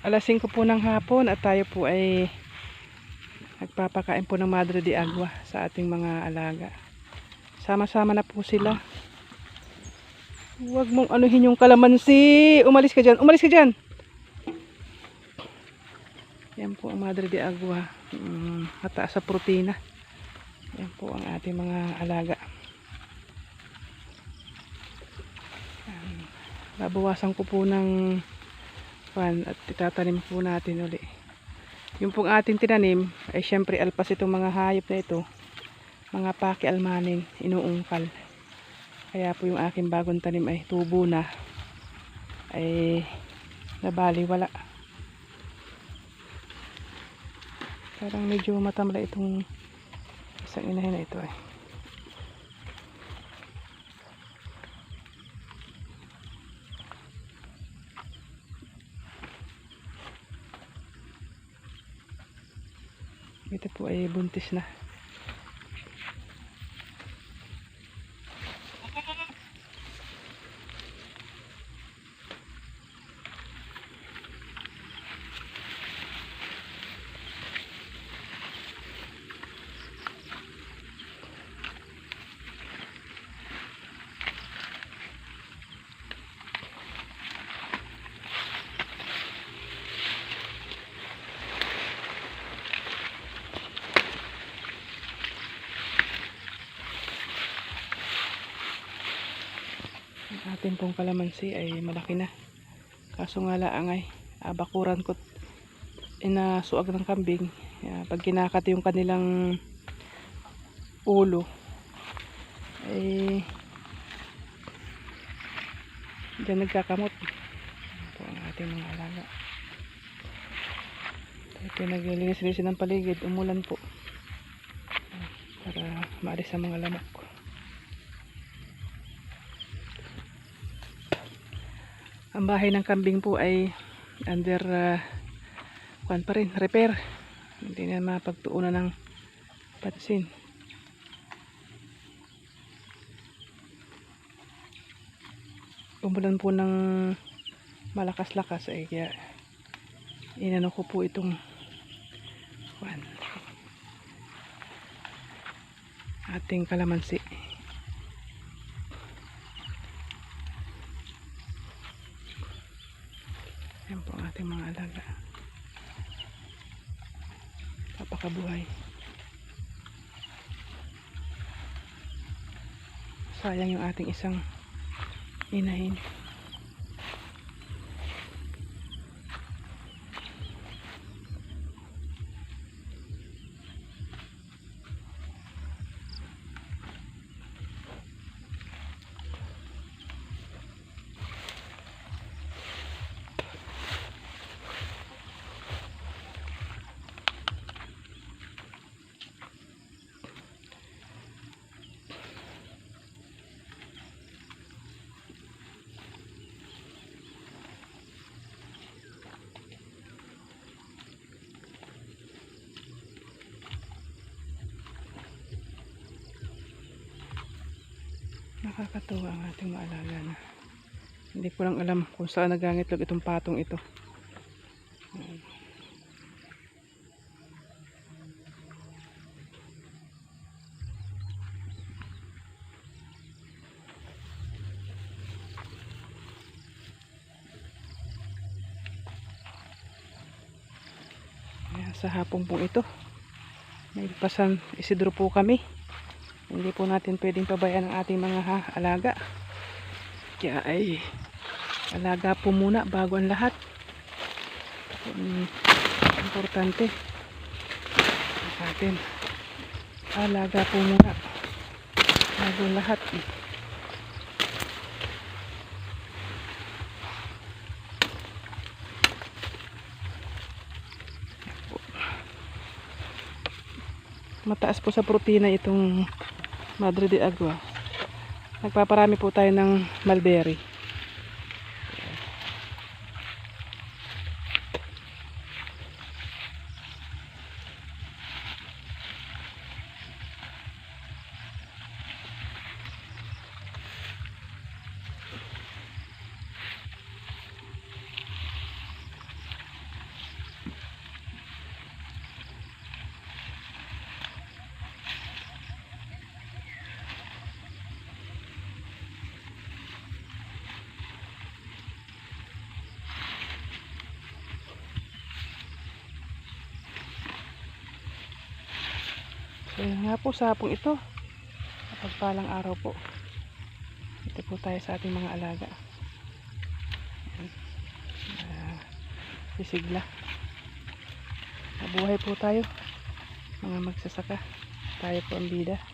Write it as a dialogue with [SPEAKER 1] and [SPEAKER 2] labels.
[SPEAKER 1] Alas 5 po ng hapon at tayo po ay nagpapakain po ng Madre de Agua sa ating mga alaga. Sama-sama na po sila. Huwag mong anuhin yung kalamansi. Umalis ka dyan. Umalis ka dyan. Yan po ang Madre de Agua. Mataas sa protina. Yan po ang ating mga alaga. Babawasan ko po ng pan at itatanim po natin uli. Yung pong ating tinanim ay syempre alpas itong mga hayop na ito, mga paki-almanin, inuungkal. Kaya po yung aking bagong tanim ay tubo na, ay nabaliwala. Parang medyo matamla itong isang inahin na ito ay. Ito po ay buntis na. Atin pong kalamansi ay malaki na. Kaso nga laang ay bakuran ko inasuag ng kambing. Pag kinakat yung kanilang ulo ay dyan nagkakamot. Ito ang ating mga alaga. Ito naglilinis-linis ng paligid. Umulan po para maalis ang mga lamok. Ang bahay ng kambing po ay under pa rin, repair. Hindi na mapagtuunan ng pansin. Umulan po ng malakas-lakas ay kaya inano ko po itong ating kalamansi. Yan po ang ating mga alaga. Papakabuhay. Sayang yung ating isang inahin. Nakakatuwa ang ating maalaga na. Hindi ko lang alam kung saan nagangitlog itong patong ito. Ayan, sa hapong pong ito may pasan Isidro po kami. Hindi po natin pwedeng pabayaan ang ating mga alaga. Kaya ay alaga po muna bago ang lahat. Importante sa atin. Alaga po muna bago ang lahat. Mataas po sa protina itong Madre de Agua. Nagpaparami po tayo ng mulberry. So yun nga po sa hapong ito. Pagpalang araw po. Ito po tayo sa ating mga alaga. Sisigla. Mabuhay po tayo. Mga magsasaka. Tayo po ang bida.